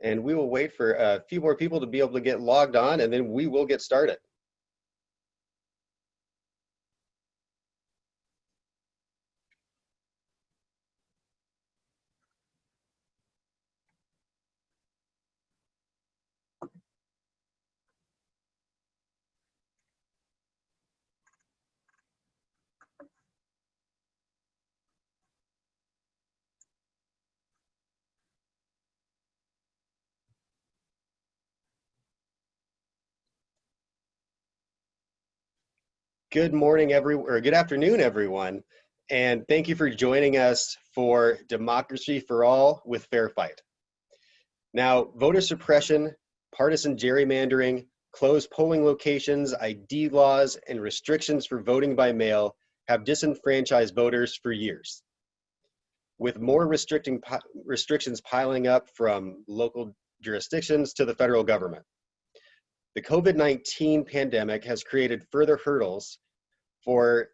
and we will wait for a few more people to be able to get logged on, and then we will get started. Good morning, good afternoon, everyone, and thank you for joining us for Democracy for All with Fair Fight. Now, voter suppression, partisan gerrymandering, closed polling locations, ID laws, and restrictions for voting by mail have disenfranchised voters for years. With more restrictions piling up from local jurisdictions to the federal government. The COVID-19 pandemic has created further hurdles for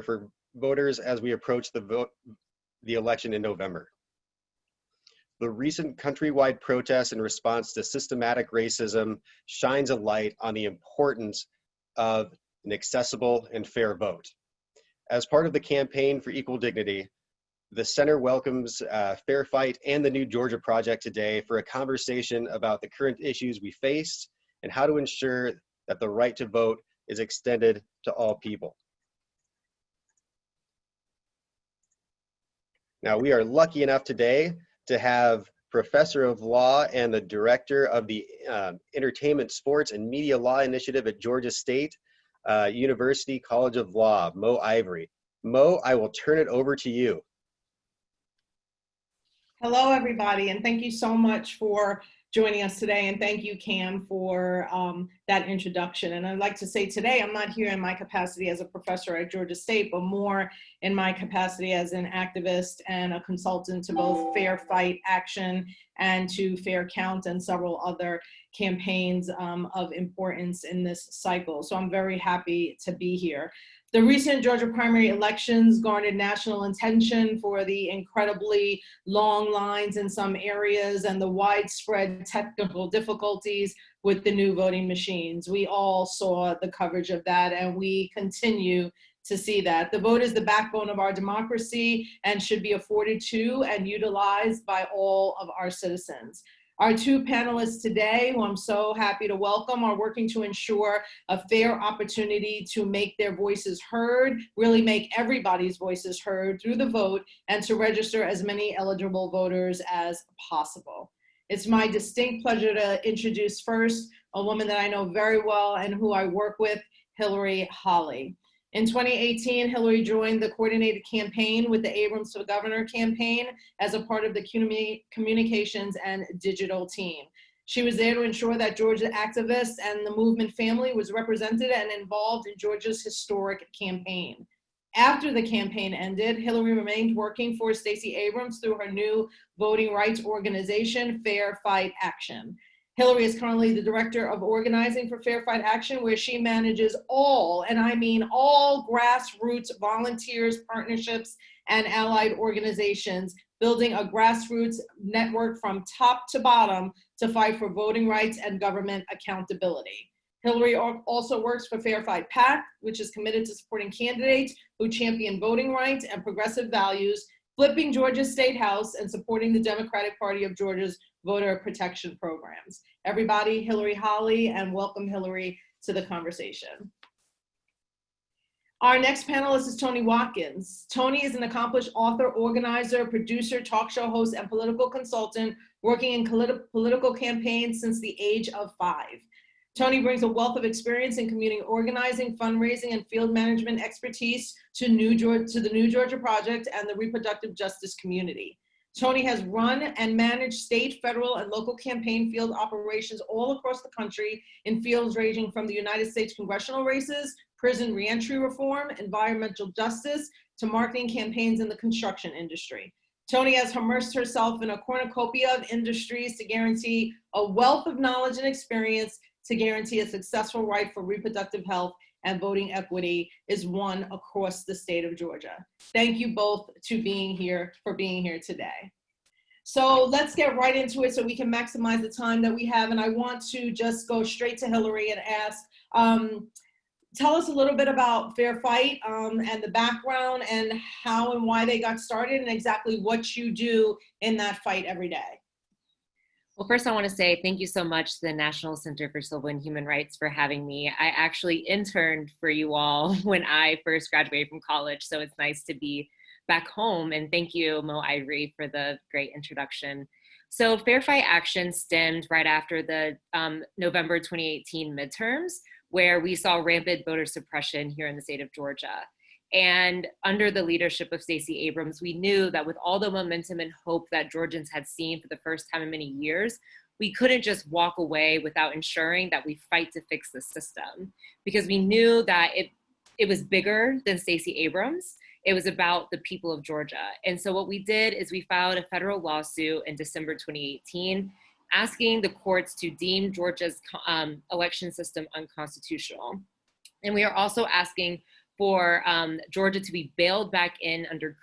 for voters as we approach the election in November. The recent countrywide protests in response to systematic racism shines a light on the importance of an accessible and fair vote. As part of the campaign for equal dignity, the Center welcomes Fair Fight and the New Georgia Project today for a conversation about the current issues we face and how to ensure that the right to vote is extended to all people. Now, we are lucky enough today to have Professor of Law and the Director of the Entertainment, Sports, and Media Law Initiative at Georgia State University College of Law, Mo Ivory. Mo, I will turn it over to you. Hello, everybody, and thank you so much for joining us today. And thank you, Cam, for that introduction. And I'd like to say today, I'm not here in my capacity as a professor at Georgia State, but more in my capacity as an activist and a consultant to both Fair Fight Action and to Fair Count and several other campaigns of importance in this cycle. So I'm very happy to be here. The recent Georgia primary elections garnered national attention for the incredibly long lines in some areas and the widespread technical difficulties with the new voting machines. We all saw the coverage of that, and we continue to see that. The vote is the backbone of our democracy and should be afforded to and utilized by all of our citizens. Our two panelists today, who I'm so happy to welcome, are working to ensure a fair opportunity to make their voices heard, really make everybody's voices heard through the vote, and to register as many eligible voters as possible. It's my distinct pleasure to introduce first a woman that I know very well and who I work with, Hawley. In 2018, Hillary joined the coordinated campaign with the Abrams for Governor campaign as a part of the communications and digital team. She was there to ensure that Georgia activists and the movement family was represented and involved in Georgia's historic campaign. After the campaign ended, Hillary remained working for Stacey Abrams through her new voting rights organization, Fair Fight Action. Hillary is currently the Director of Organizing for Fair Fight Action, where she manages all, and I mean all, grassroots volunteers, partnerships, and allied organizations, building a grassroots network from top to bottom to fight for voting rights and government accountability. Hillary also works for Fair Fight PAC, which is committed to supporting candidates who champion voting rights and progressive values, flipping Georgia's State House, and supporting the Democratic Party of Georgia's voter protection programs. Everybody, Hawley, and welcome Hillary to the conversation. Our next panelist is Tony Watkins. Tony is an accomplished author, organizer, producer, talk show host, and political consultant working in political campaigns since the age of 5. Tony brings a wealth of experience in community organizing, fundraising, and field management expertise to the New Georgia Project and the reproductive justice community. Tony has run and managed state, federal, and local campaign field operations all across the country in fields ranging from the United States congressional races, prison reentry reform, environmental justice, to marketing campaigns in the construction industry. Tony has immersed herself in a cornucopia of industries to guarantee a wealth of knowledge and experience to guarantee a successful right for reproductive health and voting equity is won across the state of Georgia. Thank you both for being here today. So let's get right into it so we can maximize the time that we have. And I want to just go straight to Hillary and ask, tell us a little bit about Fair Fight and the background and how and why they got started and exactly what you do in that fight every day. Well, first I want to say thank you so much to the National Center for Civil and Human Rights for having me. I actually interned for you all when I first graduated from college, so it's nice to be back home. And thank you, Mo Ivory, for the great introduction. So Fair Fight Action stemmed right after the November 2018 midterms, where we saw rampant voter suppression here in the state of Georgia. And under the leadership of Stacey Abrams, we knew that with all the momentum and hope that Georgians had seen for the first time in many years, we couldn't just walk away without ensuring that we fight to fix the system, because we knew that it was bigger than Stacey Abrams. It was about the people of Georgia. And so what we did is we filed a federal lawsuit in December 2018, asking the courts to deem Georgia's election system unconstitutional. And we are also asking for Georgia to be bailed back in under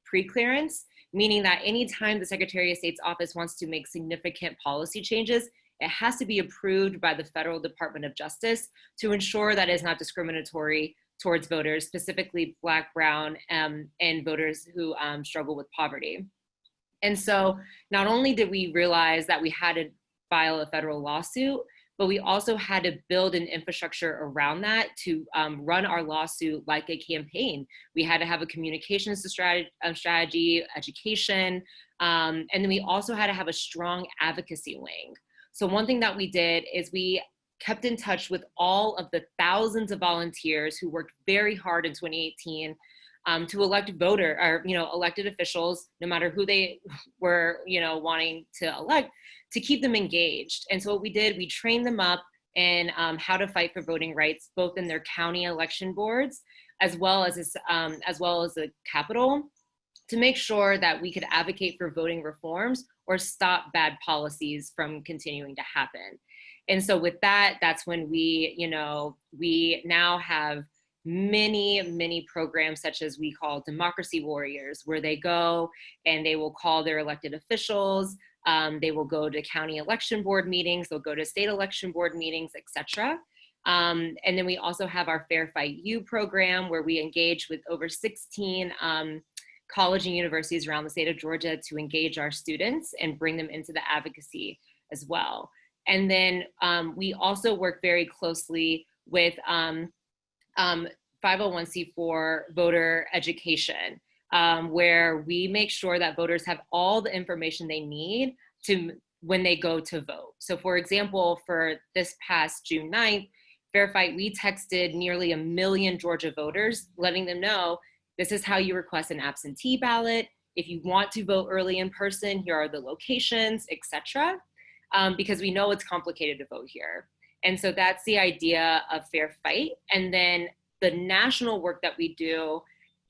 pre-clearance, meaning that anytime the Secretary of State's office wants to make significant policy changes, it has to be approved by the Federal Department of Justice to ensure that it is not discriminatory towards voters, specifically Black, Brown, and voters who struggle with poverty. And so not only did we realize that we had to file a federal lawsuit, but we also had to build an infrastructure around that to run our lawsuit like a campaign. We had to have a communications strategy, education, and then we also had to have a strong advocacy wing. So one thing that we did is we kept in touch with all of the thousands of volunteers who worked very hard in 2018 to elect elected officials, no matter who they were, wanting to elect, to keep them engaged. And so what we did, we trained them up in how to fight for voting rights, both in their county election boards, as well as the Capitol, to make sure that we could advocate for voting reforms or stop bad policies from continuing to happen. And so with that, that's when we now have many programs, such as we call Democracy Warriors, where they go and they will call their elected officials. They will go to county election board meetings, they'll go to state election board meetings, etc. And then we also have our Fair Fight U program, where we engage with over 16 college and universities around the state of Georgia to engage our students and bring them into the advocacy as well. And then we also work very closely with 501c4 voter education, where we make sure that voters have all the information they need when they go to vote. So for example, for this past June 9th, Fair Fight, we texted nearly 1 million Georgia voters, letting them know, this is how you request an absentee ballot. If you want to vote early in person, here are the locations, etc. Because we know it's complicated to vote here. And so that's the idea of Fair Fight. And then the national work that we do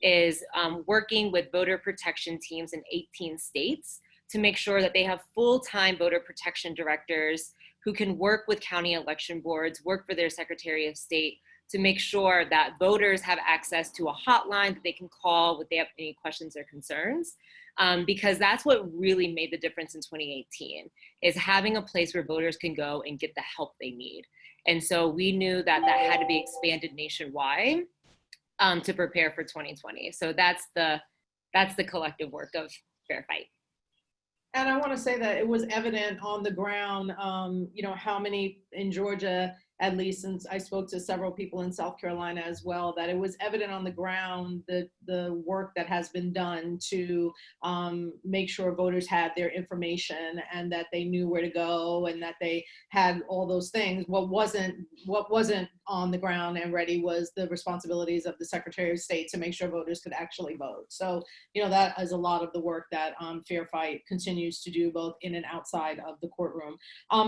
is working with voter protection teams in 18 states to make sure that they have full-time voter protection directors who can work with county election boards, work for their Secretary of State, to make sure that voters have access to a hotline that they can call if they have any questions or concerns. Because that's what really made the difference in 2018, is having a place where voters can go and get the help they need. And so we knew that that had to be expanded nationwide to prepare for 2020. So that's the collective work of Fair Fight. And I want to say that it was evident on the ground, how many in Georgia, at least, since I spoke to several people in South Carolina as well, that it was evident on the ground the work that has been done to make sure voters had their information and that they knew where to go and that they had all those things. What wasn't on the ground and ready was the responsibilities of the Secretary of State to make sure voters could actually vote. So, that is a lot of the work that Fair Fight continues to do, both in and outside of the courtroom.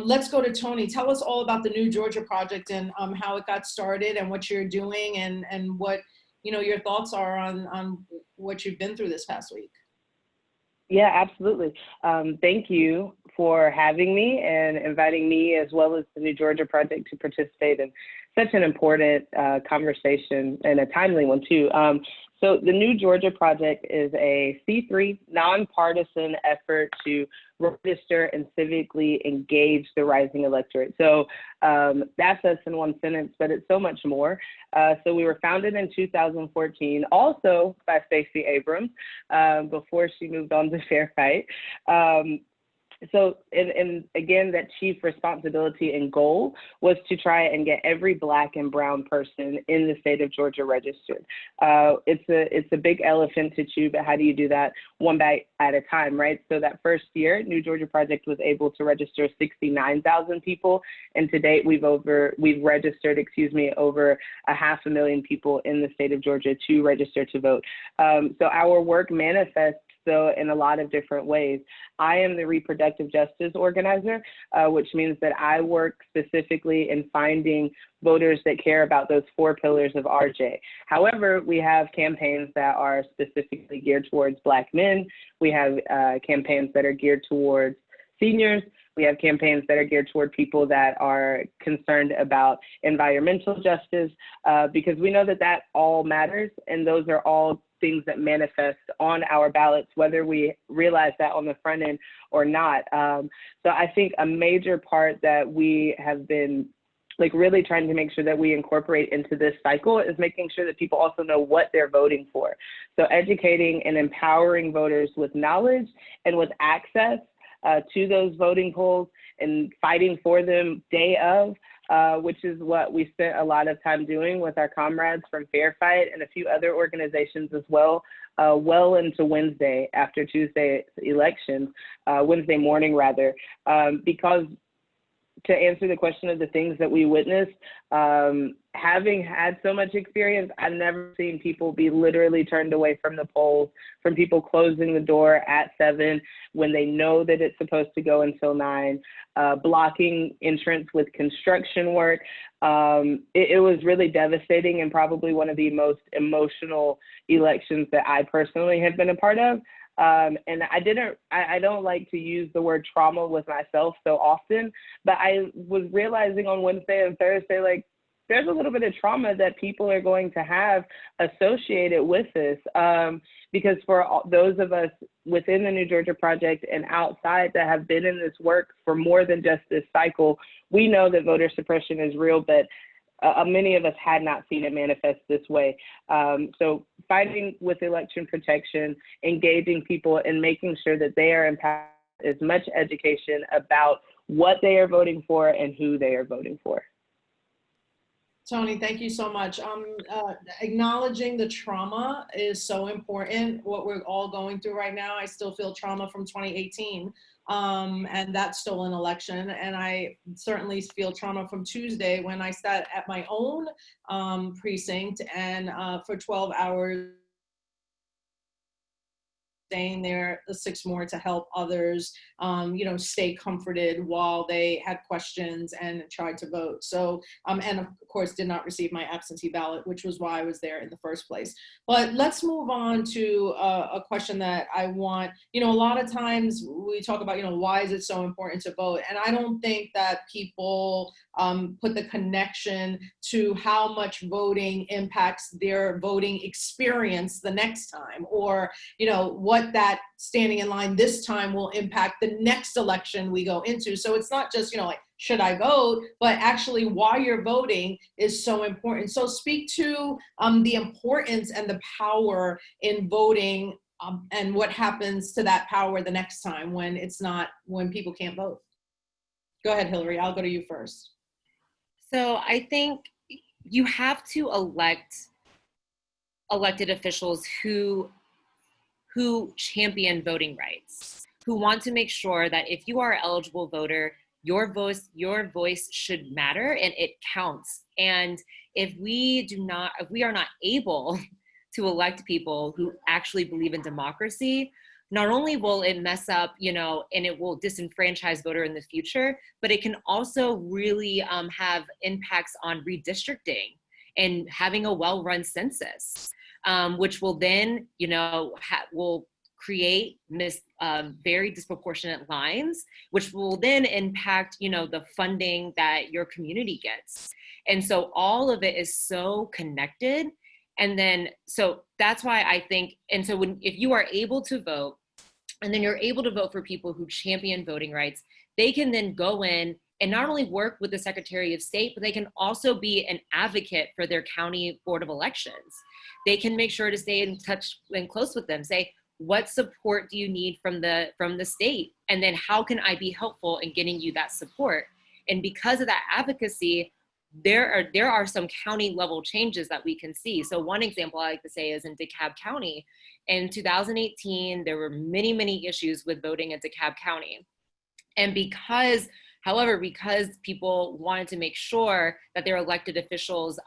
Let's go to Tony. Tell us all about the New Georgia Project and how it got started and what you're doing and what your thoughts are on what you've been through this past week. Yeah, absolutely. Thank you for having me and inviting me, as well as the New Georgia Project, to participate in such an important conversation, and a timely one too. So the New Georgia Project is a C3 nonpartisan effort to register and civically engage the rising electorate. So that's us in one sentence, but it's so much more. So we were founded in 2014, also by Stacey Abrams, before she moved on to Fair Fight. So, and again, that chief responsibility and goal was to try and get every Black and brown person in the state of Georgia registered. It's a big elephant to chew, but how do you do that one bite at a time, right? So that first year, New Georgia Project was able to register 69,000 people, and to date we've registered, over 500,000 people in the state of Georgia to register to vote. So our work manifests in a lot of different ways. I am the reproductive justice organizer, which means that I work specifically in finding voters that care about those 4 pillars of RJ. However, we have campaigns that are specifically geared towards Black men. We have campaigns that are geared towards seniors. We have campaigns that are geared toward people that are concerned about environmental justice, because we know that that all matters, and those are all things that manifest on our ballots, whether we realize that on the front end or not. So I think a major part that we have been really trying to make sure that we incorporate into this cycle is making sure that people also know what they're voting for. So educating and empowering voters with knowledge and with access to those voting polls and fighting for them day of, which is what we spent a lot of time doing with our comrades from Fair Fight and a few other organizations as well, well into Wednesday after Tuesday's elections, Wednesday morning rather, because to answer the question of the things that we witnessed, having had so much experience, I've never seen people be literally turned away from the polls, from people closing the door at 7 when they know that it's supposed to go until 9, blocking entrance with construction work. It was really devastating and probably one of the most emotional elections that I personally have been a part of. And I don't like to use the word trauma with myself so often, but I was realizing on Wednesday and Thursday, there's a little bit of trauma that people are going to have associated with this. Because for those of us within the New Georgia Project and outside that have been in this work for more than just this cycle, we know that voter suppression is real, but many of us had not seen it manifest this way. So fighting with election protection, engaging people and making sure that they are empowered, as much education about what they are voting for and who they are voting for. Tony, thank you so much. Acknowledging the trauma is so important, what we're all going through right now. I still feel trauma from 2018. And that's still an election. And I certainly feel trauma from Tuesday when I sat at my own precinct and for 12 hours, staying there the 6 more to help others, stay comforted while they had questions and tried to vote. So, and of course did not receive my absentee ballot, which was why I was there in the first place. But let's move on to a question that I want, a lot of times we talk about, why is it so important to vote? And I don't think that people put the connection to how much voting impacts their voting experience the next time, or, what that standing in line this time will impact the next election we go into. So it's not just, should I vote, but actually why you're voting is so important. So speak to the importance and the power in voting and what happens to that power the next time when people can't vote. Go ahead, Hillary, I'll go to you first. So I think you have to elect elected officials who champion voting rights, who want to make sure that if you are an eligible voter, your voice should matter and it counts. And if we are not able to elect people who actually believe in democracy, not only will it mess up, and it will disenfranchise voter in the future, but it can also really have impacts on redistricting and having a well-run census, which will then, will create very disproportionate lines, which will then impact, the funding that your community gets. And so all of it is so connected. And then, so that's why I think, and so if you are able to vote, and then you're able to vote for people who champion voting rights, they can then go in and not only work with the Secretary of State, but they can also be an advocate for their county board of elections. They can make sure to stay in touch and close with them, say, what support do you need from the state? And then how can I be helpful in getting you that support? And because of that advocacy, there are some county level changes that we can see. So one example I like to say is in DeKalb County. In 2018, there were many, many issues with voting in DeKalb County. And because people wanted to make sure that their elected officials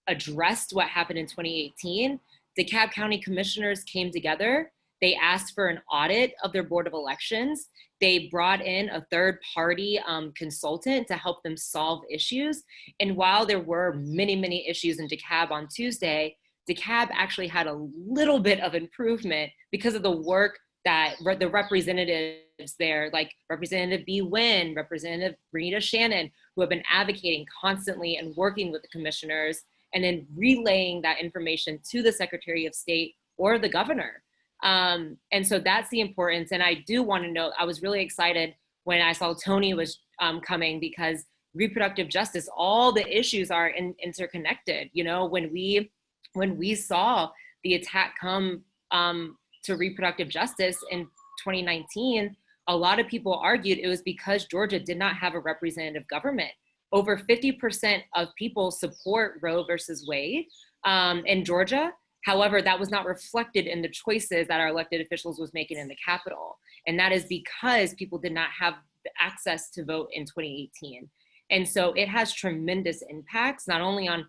addressed what happened in 2018, DeKalb County commissioners came together. They asked for an audit of their board of elections. They brought in a third party consultant to help them solve issues. And while there were many, many issues in DeKalb on Tuesday, DeKalb actually had a little bit of improvement because of the work that the representatives there, like Representative B. Wynn, Representative Renita Shannon, who have been advocating constantly and working with the commissioners, and then relaying that information to the Secretary of State or the governor. And so that's the importance. And I do want to note, I was really excited when I saw Tony was coming, because reproductive justice, all the issues are interconnected. You know, when we saw the attack come to reproductive justice in 2019, a lot of people argued it was because Georgia did not have a representative government. Over 50% of people support Roe versus Wade in Georgia. However, that was not reflected in the choices that our elected officials was making in the Capitol. And that is because people did not have the access to vote in 2018. And so it has tremendous impacts, not only on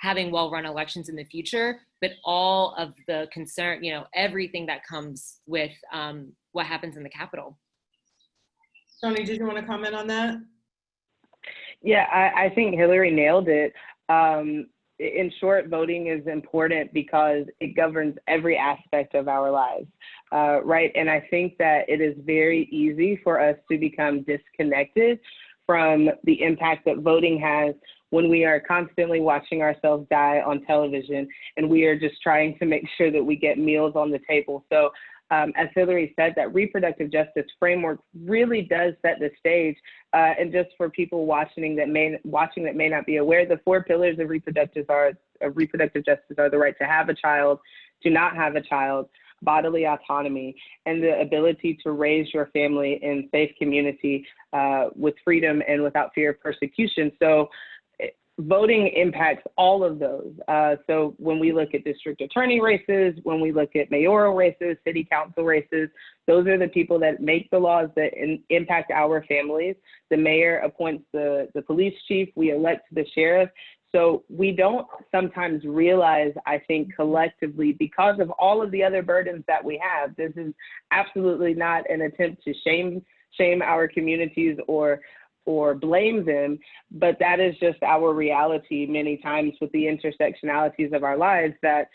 having well-run elections in the future, but all of the concern, you know, everything that comes with what happens in the Capitol. Tony, did you want to comment on that? Yeah, I think Hillary nailed it. In short, voting is important because it governs every aspect of our lives, right? And I think that it is very easy for us to become disconnected from the impact that voting has when we are constantly watching ourselves die on television and we are just trying to make sure that we get meals on the table. So as Hillary said, that reproductive justice framework really does set the stage. And just for people watching that may not be aware, the 4 pillars of reproductive justice are the right to have a child, to not have a child, bodily autonomy, and the ability to raise your family in safe community with freedom and without fear of persecution. So voting impacts all of those. So when we look at district attorney races, when we look at mayoral races, city council races, those are the people that make the laws that impact our families. The mayor appoints the police chief, we elect the sheriff. So we don't sometimes realize, I think, collectively, because of all of the other burdens that we have. This is absolutely not an attempt to shame our communities or blame them, but that is just our reality many times with the intersectionalities of our lives, that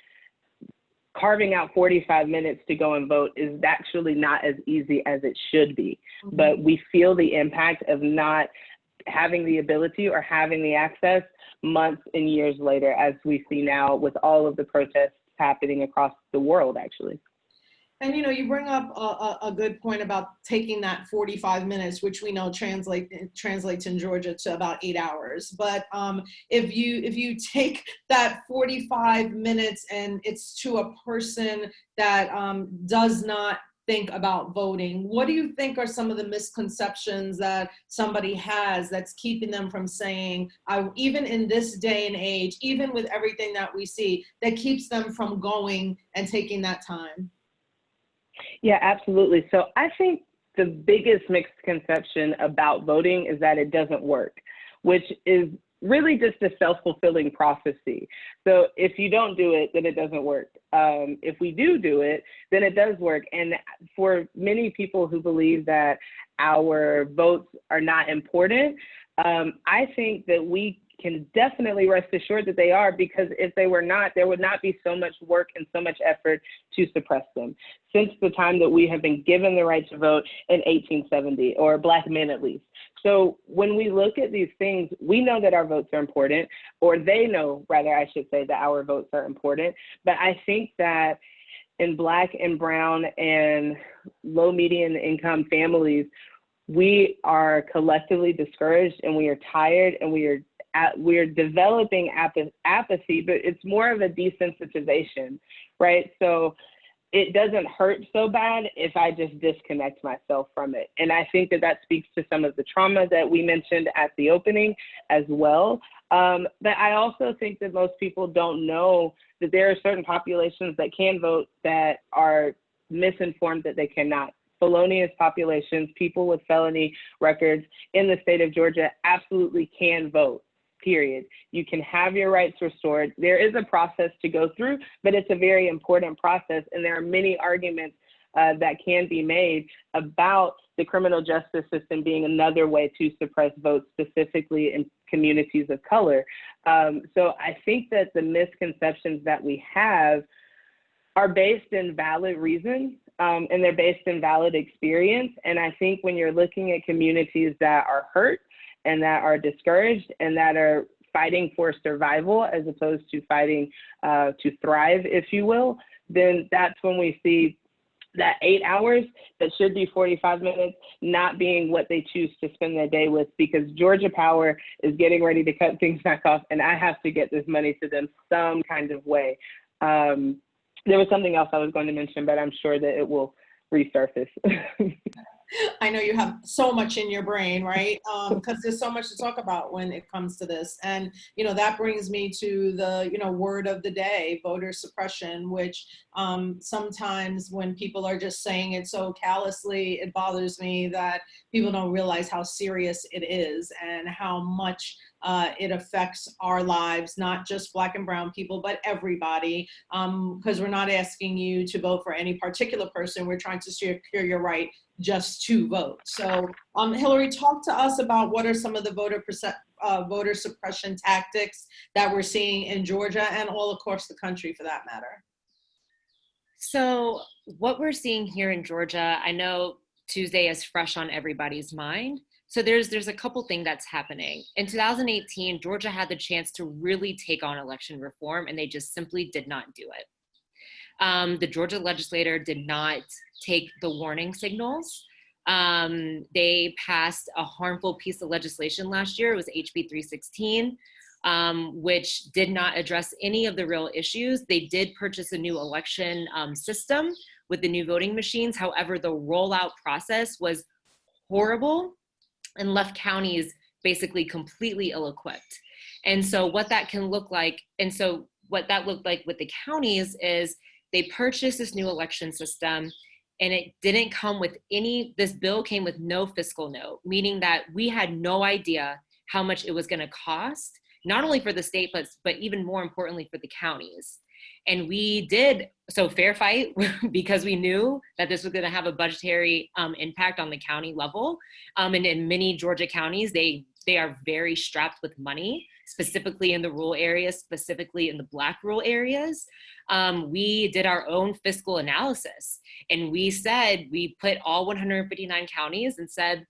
carving out 45 minutes to go and vote is actually not as easy as it should be. Mm-hmm. But we feel the impact of not having the ability or having the access months and years later, as we see now with all of the protests happening across the world, actually. And, you know, you bring up a good point about taking that 45 minutes, which we know translates in Georgia to about 8 hours. But if you take that 45 minutes and it's to a person that does not think about voting, what do you think are some of the misconceptions that somebody has that's keeping them from saying, even in this day and age, even with everything that we see, that keeps them from going and taking that time? Yeah, absolutely. So I think the biggest misconception about voting is that it doesn't work, which is really just a self-fulfilling prophecy. So if you don't do it, then it doesn't work. If we do it, then it does work. And for many people who believe that our votes are not important, I think that we can definitely rest assured that they are, because if they were not, there would not be so much work and so much effort to suppress them since the time that we have been given the right to vote in 1870, or Black men at least. So when we look at these things, we know that our votes are important, or they know, rather, I should say, that our votes are important. But I think that in Black and brown and low median income families, we are collectively discouraged, and we are tired, and we're developing apathy, but it's more of a desensitization, right? So it doesn't hurt so bad if I just disconnect myself from it. And I think that that speaks to some of the trauma that we mentioned at the opening as well. But I also think that most people don't know that there are certain populations that can vote that are misinformed that they cannot. Felonious populations, people with felony records in the state of Georgia absolutely can vote. Period. You can have your rights restored. There is a process to go through, but it's a very important process. And there are many arguments that can be made about the criminal justice system being another way to suppress votes, specifically in communities of color. So I think that the misconceptions that we have are based in valid reason, and they're based in valid experience. And I think when you're looking at communities that are hurt, and that are discouraged, and that are fighting for survival as opposed to fighting to thrive, if you will, then that's when we see that 8 hours that should be 45 minutes not being what they choose to spend their day with, because Georgia Power is getting ready to cut things back off, and I have to get this money to them some kind of way. There was something else I was going to mention, but I'm sure that it will resurface. I know you have so much in your brain, right? Because there's so much to talk about when it comes to this. And, that brings me to the, word of the day, voter suppression, which sometimes when people are just saying it so callously, it bothers me that people don't realize how serious it is and how much it affects our lives, not just Black and brown people, but everybody, because we're not asking you to vote for any particular person. We're trying to secure your right just to vote. So Hillary, talk to us about what are some of the voter suppression tactics that we're seeing in Georgia and all across the country for that matter. So what we're seeing here in Georgia, I know Tuesday is fresh on everybody's mind. So there's a couple things that's happening. In 2018, Georgia had the chance to really take on election reform, and they just simply did not do it. The Georgia legislature did not take the warning signals. They passed a harmful piece of legislation last year. It was HB 316, which did not address any of the real issues. They did purchase a new election system with the new voting machines. However, the rollout process was horrible and left counties basically completely ill-equipped. And so what that can look like, what that looked like with the counties is they purchased this new election system, and it didn't come with this bill came with no fiscal note, meaning that we had no idea how much it was gonna cost, not only for the state, but even more importantly for the counties. And we did, so fair fight, because we knew that this was gonna have a budgetary impact on the county level. And in many Georgia counties, they are very strapped with money, specifically in the rural areas, specifically in the Black rural areas. We did our own fiscal analysis, and we put all 159 counties and said,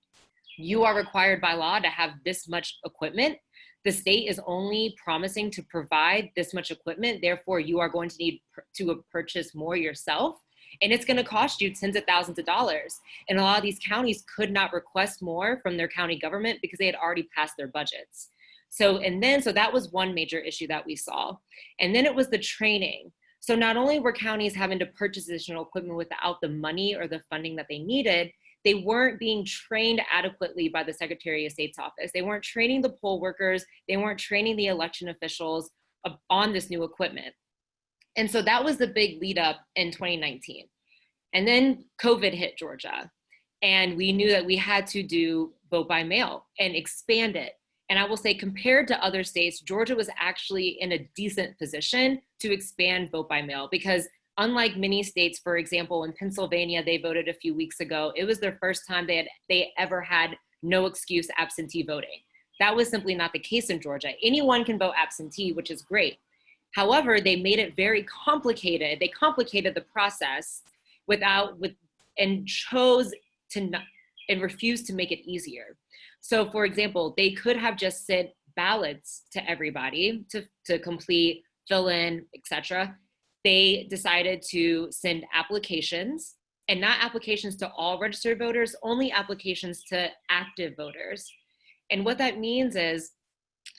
you are required by law to have this much equipment. The state is only promising to provide this much equipment. Therefore, you are going to need to purchase more yourself. And it's going to cost you tens of thousands of dollars. And a lot of these counties could not request more from their county government because they had already passed their budgets. So that was one major issue that we saw. And then it was the training. So not only were counties having to purchase additional equipment without the money or the funding that they needed, they weren't being trained adequately by the Secretary of State's office. They weren't training the poll workers. They weren't training the election officials on this new equipment. And so that was the big lead up in 2019. And then COVID hit Georgia. And we knew that we had to do vote by mail and expand it. And I will say, compared to other states, Georgia was actually in a decent position to expand vote by mail, because unlike many states, for example, in Pennsylvania, they voted a few weeks ago. It was their first time they ever had no excuse absentee voting. That was simply not the case in Georgia. Anyone can vote absentee, which is great. However, they made it very complicated. They complicated the process and chose to not, and refused to make it easier. So for example, they could have just sent ballots to everybody to complete, fill in, etc. They decided to send applications, and not applications to all registered voters, only applications to active voters. And what that means is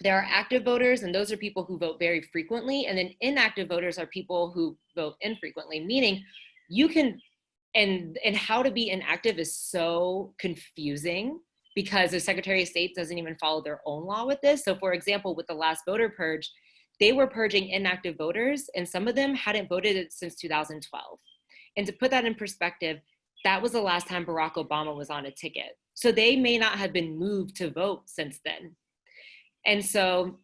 there are active voters, and those are people who vote very frequently, and then inactive voters are people who vote infrequently, meaning you can, and how to be inactive is so confusing because the Secretary of State doesn't even follow their own law with this. So for example, with the last voter purge, they were purging inactive voters, and some of them hadn't voted since 2012. And to put that in perspective, that was the last time Barack Obama was on a ticket. So they may not have been moved to vote since then. And so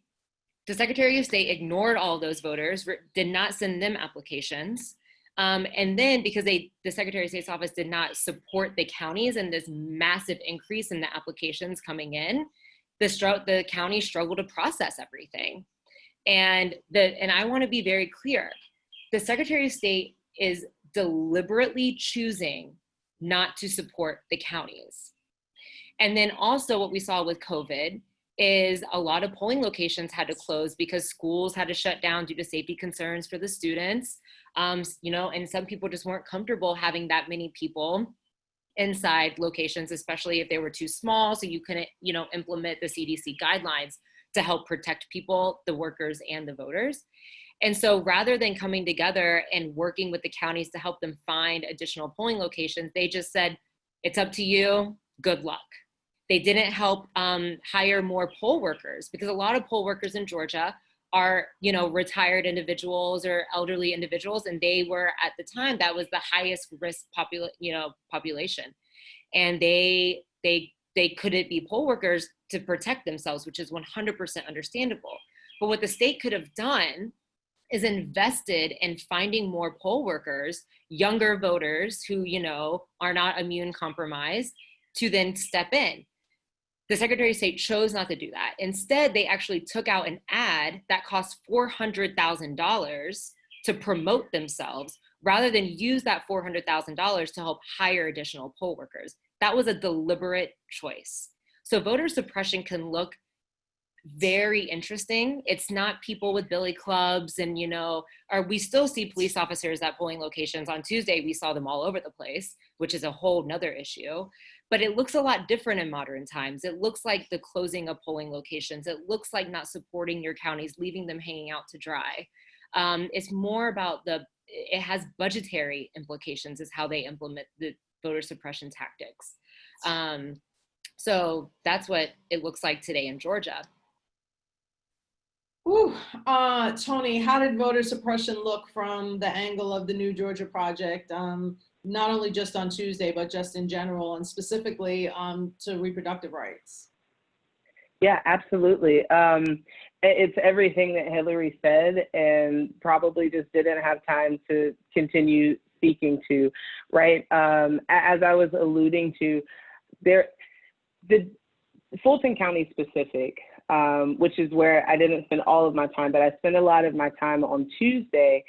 the Secretary of State ignored all those voters, did not send them applications. And then because the Secretary of State's office did not support the counties and this massive increase in the applications coming in, the county struggled to process everything. And I want to be very clear, the Secretary of State is deliberately choosing not to support the counties. And then also what we saw with COVID is a lot of polling locations had to close because schools had to shut down due to safety concerns for the students. And some people just weren't comfortable having that many people inside locations, especially if they were too small. So you couldn't, implement the CDC guidelines to help protect people, the workers and the voters. And so rather than coming together and working with the counties to help them find additional polling locations, they just said, it's up to you, good luck. They didn't help hire more poll workers because a lot of poll workers in Georgia are, retired individuals or elderly individuals. And they were, at the time, that was the highest risk population. And they couldn't be poll workers to protect themselves, which is 100% understandable. But what the state could have done is invested in finding more poll workers, younger voters who, are not immune compromised, to then step in. The Secretary of State chose not to do that. Instead, they actually took out an ad that cost $400,000 to promote themselves rather than use that $400,000 to help hire additional poll workers. That was a deliberate choice. So voter suppression can look very interesting. It's not people with billy clubs and, or we still see police officers at polling locations. On Tuesday, we saw them all over the place, which is a whole nother issue. But it looks a lot different in modern times. It looks like the closing of polling locations. It looks like not supporting your counties, leaving them hanging out to dry. It's more about it has budgetary implications is how they implement the voter suppression tactics. So that's what it looks like today in Georgia. Ooh, Tony, how did voter suppression look from the angle of the New Georgia Project, not only just on Tuesday, but just in general, and specifically to reproductive rights? Yeah, absolutely. It's everything that Hillary said and probably just didn't have time to continue speaking to, right? As I was alluding to, the Fulton County specific, which is where I didn't spend all of my time, but I spent a lot of my time on Tuesday.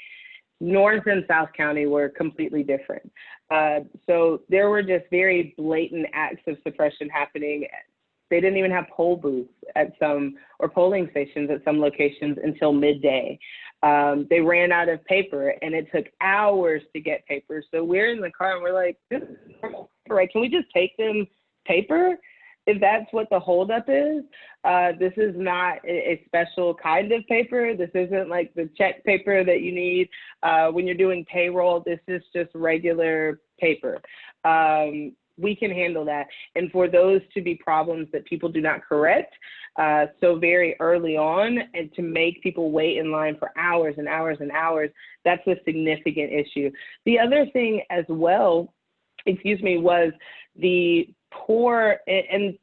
North and South County were completely different. So there were just very blatant acts of suppression happening. They didn't even have poll booths or polling stations at some locations until midday. They ran out of paper and it took hours to get paper. So we're in the car and we're like, this is normal, right? Can we just take them paper? If that's what the holdup is, this is not a special kind of paper. This isn't like the check paper that you need when you're doing payroll. This is just regular paper. We can handle that. And for those to be problems that people do not correct so very early on, and to make people wait in line for hours and hours and hours, that's a significant issue. The other thing as well, was the poor, and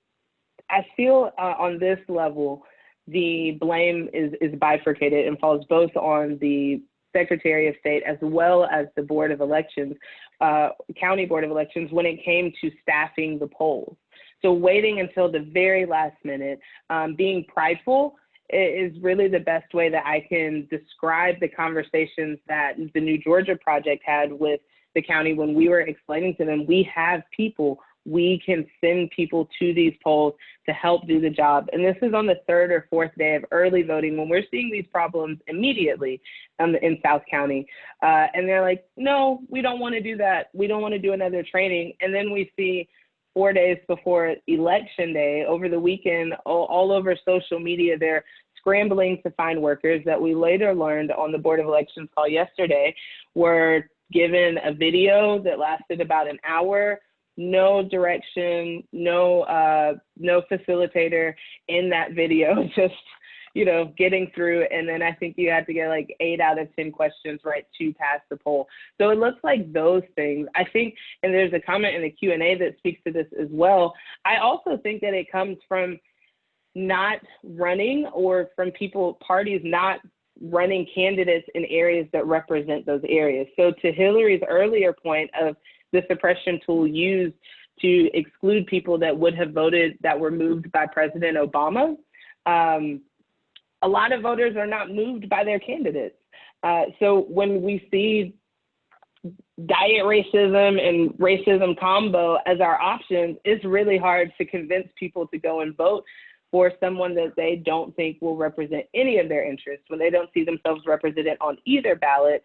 I feel on this level, the blame is bifurcated and falls both on the Secretary of State as well as the Board of Elections, County Board of Elections, when it came to staffing the polls. So waiting until the very last minute, being prideful is really the best way that I can describe the conversations that the New Georgia Project had with the county when we were explaining to them, we have people, we can send people to these polls to help do the job. And this is on the third or fourth day of early voting when we're seeing these problems immediately in South County. And they're like, no, we don't want to do that. We don't want to do another training. And then we see 4 days before Election Day, over the weekend, all over social media, they're scrambling to find workers that we later learned on the Board of Elections call yesterday were given a video that lasted about an hour, no direction, no facilitator in that video, just, you know, getting through. And then I think you had to get like 8 out of 10 questions right to pass the poll. So it looks like those things, I think, and there's a comment in the Q&A that speaks to this as well. I also think that it comes from not running, or from parties not running candidates in areas that represent those areas. So to Hillary's earlier point of the suppression tool used to exclude people that would have voted that were moved by President Obama, a lot of voters are not moved by their candidates. So when we see diet racism and racism combo as our options, it's really hard to convince people to go and vote for someone that they don't think will represent any of their interests, when they don't see themselves represented on either ballot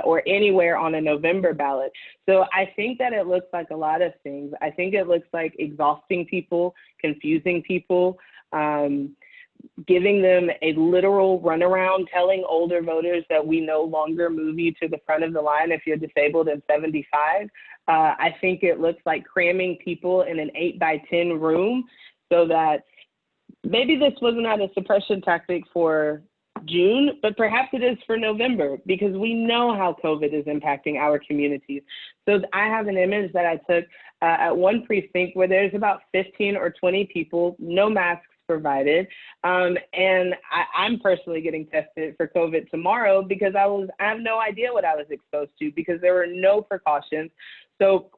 or anywhere on a November ballot. So I think that it looks like a lot of things. I think it looks like exhausting people, confusing people, giving them a literal runaround, telling older voters that we no longer move you to the front of the line if you're disabled and 75. I think it looks like cramming people in an 8x10 room so that maybe this was not a suppression tactic for June, but perhaps it is for November, because we know how COVID is impacting our communities. So I have an image that I took at one precinct where there's about 15 or 20 people, no masks provided. And I'm personally getting tested for COVID tomorrow because I have no idea what I was exposed to, because there were no precautions. So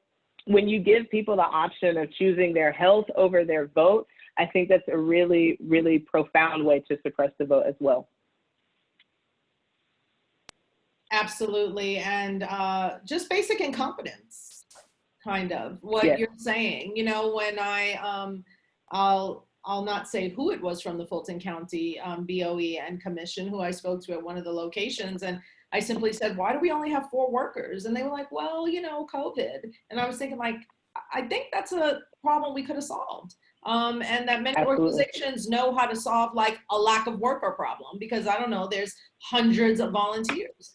when you give people the option of choosing their health over their vote, I think that's a really, really profound way to suppress the vote as well. Absolutely. And just basic incompetence, kind of what Yes. you're saying. You know, when I'll not say who it was from the Fulton County BOE and Commission who I spoke to at one of the locations, and I simply said, why do we only have 4 workers? And they were like, well, you know, COVID. And I was thinking, like, I think that's a problem we could have solved. And that many Absolutely. organizations know how to solve like a lack of worker problem, because I don't know, there's hundreds of volunteers.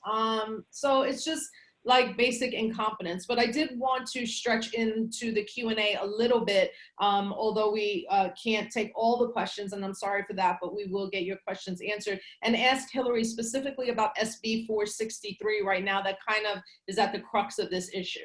So it's just like basic incompetence. But I did want to stretch into the Q&A a little bit, although we can't take all the questions, and I'm sorry for that, but we will get your questions answered, and ask Hillary specifically about SB 463 right now, that kind of is at the crux of this issue.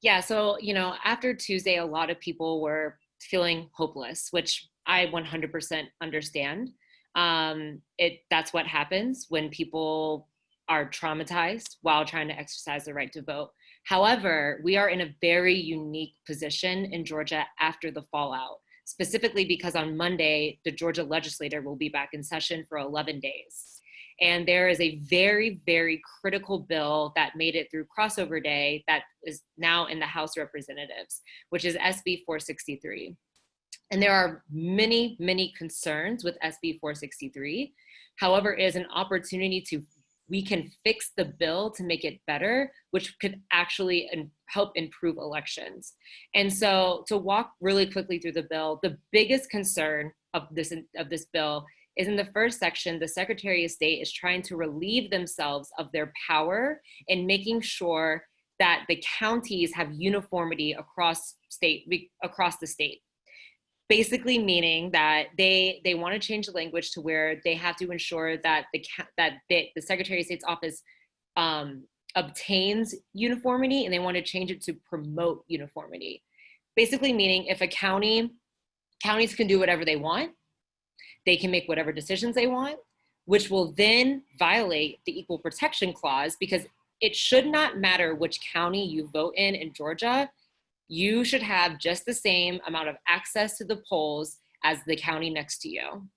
Yeah, so, you know, after Tuesday, a lot of people were feeling hopeless, which I 100% understand. That's what happens when people are traumatized while trying to exercise the right to vote. However, we are in a very unique position in Georgia after the fallout, specifically because on Monday, the Georgia legislature will be back in session for 11 days. And there is a very, very critical bill that made it through crossover day that is now in the House of Representatives, which is SB 463. And there are many, many concerns with SB 463. However, it is an opportunity we can fix the bill to make it better, which could actually help improve elections. And so to walk really quickly through the bill, the biggest concern of this bill is in the first section, the Secretary of State is trying to relieve themselves of their power in making sure that the counties have uniformity across the state. Basically meaning that they want to change the language to where they have to ensure that the Secretary of State's office obtains uniformity, and they want to change it to promote uniformity. Basically meaning if counties can do whatever they want, they can make whatever decisions they want, which will then violate the Equal Protection Clause, because it should not matter which county you vote in Georgia. you should have just the same amount of access to the polls as the county next to you.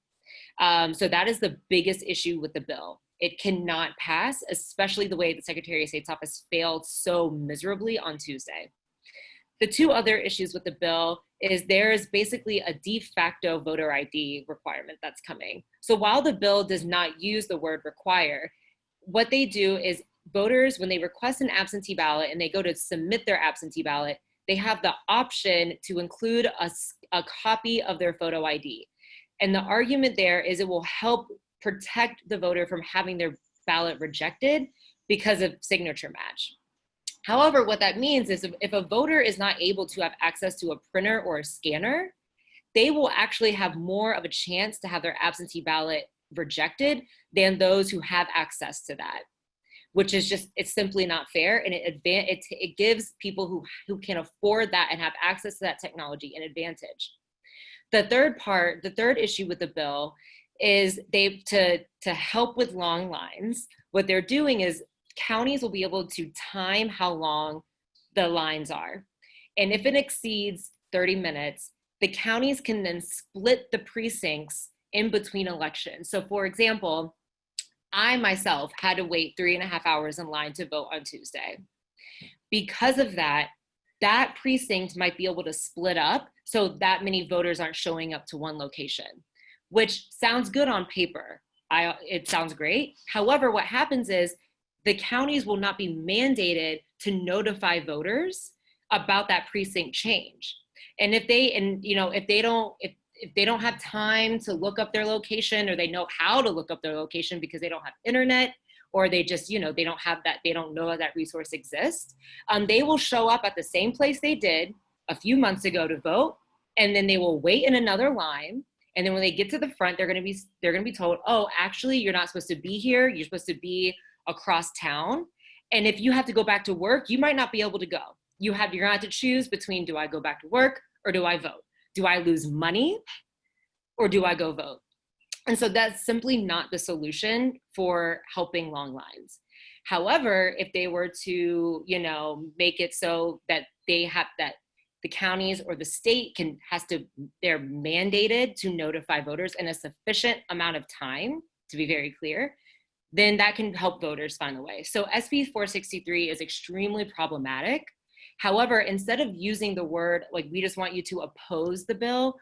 So that is the biggest issue with the bill. It cannot pass, especially the way the Secretary of State's office failed so miserably on Tuesday. The two other issues with the bill is there is basically a de facto voter ID requirement that's coming. So while the bill does not use the word require, what they do is voters, when they request an absentee ballot and they go to submit their absentee ballot, they have the option to include a copy of their photo ID. And the argument there is it will help protect the voter from having their ballot rejected because of signature match. However, what that means is if a voter is not able to have access to a printer or a scanner, they will actually have more of a chance to have their absentee ballot rejected than those who have access to that, which is just, it's simply not fair. And it gives people who can afford that and have access to that technology an advantage. The third issue with the bill is to help with long lines, what they're doing is counties will be able to time how long the lines are. And if it exceeds 30 minutes, the counties can then split the precincts in between elections. So for example, I myself had to wait 3.5 hours in line to vote on Tuesday. Because of that, that precinct might be able to split up so that many voters aren't showing up to one location, which sounds good on paper. It sounds great. However, what happens is the counties will not be mandated to notify voters about that precinct change. And if they don't have time to look up their location, or they know how to look up their location because they don't have internet, or they just, they don't have that, they don't know that resource exists, they will show up at the same place they did a few months ago to vote, and then they will wait in another line. And then when they get to the front, they're going to be told, oh, actually, you're not supposed to be here. You're supposed to be across town. And if you have to go back to work, you might not be able to go. You're going to have to choose between, do I go back to work or do I vote? Do I lose money or do I go vote? And so that's simply not the solution for helping long lines. However, if they were to, make it so that the counties or the state they're mandated to notify voters in a sufficient amount of time, to be very clear, then that can help voters find a way. So SB 463 is extremely problematic. However, instead of using the word, like, we just want you to oppose the bill,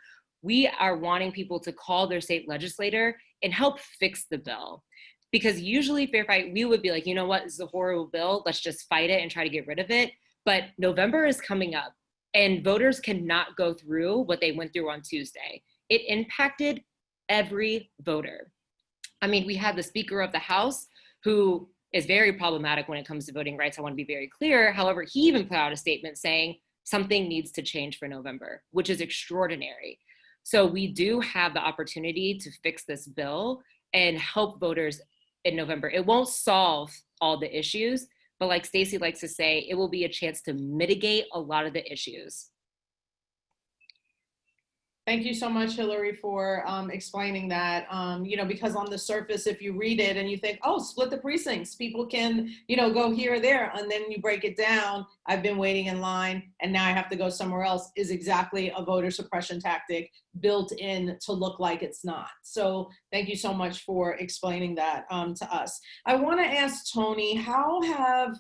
we are wanting people to call their state legislator and help fix the bill. Because usually Fair Fight, we would be like, you know what, this is a horrible bill, let's just fight it and try to get rid of it. But November is coming up and voters cannot go through what they went through on Tuesday. It impacted every voter. I mean, we have the Speaker of the House who is very problematic when it comes to voting rights. I want to be very clear. However, he even put out a statement saying something needs to change for November, which is extraordinary. So we do have the opportunity to fix this bill and help voters in November. It won't solve all the issues, but like Stacey likes to say, it will be a chance to mitigate a lot of the issues. Thank you so much, Hillary, for explaining that. Because on the surface, if you read it and you think, oh, split the precincts, people can, go here or there, and then you break it down, I've been waiting in line and now I have to go somewhere else, is exactly a voter suppression tactic built in to look like it's not. So thank you so much for explaining that to us. I want to ask Tony, how have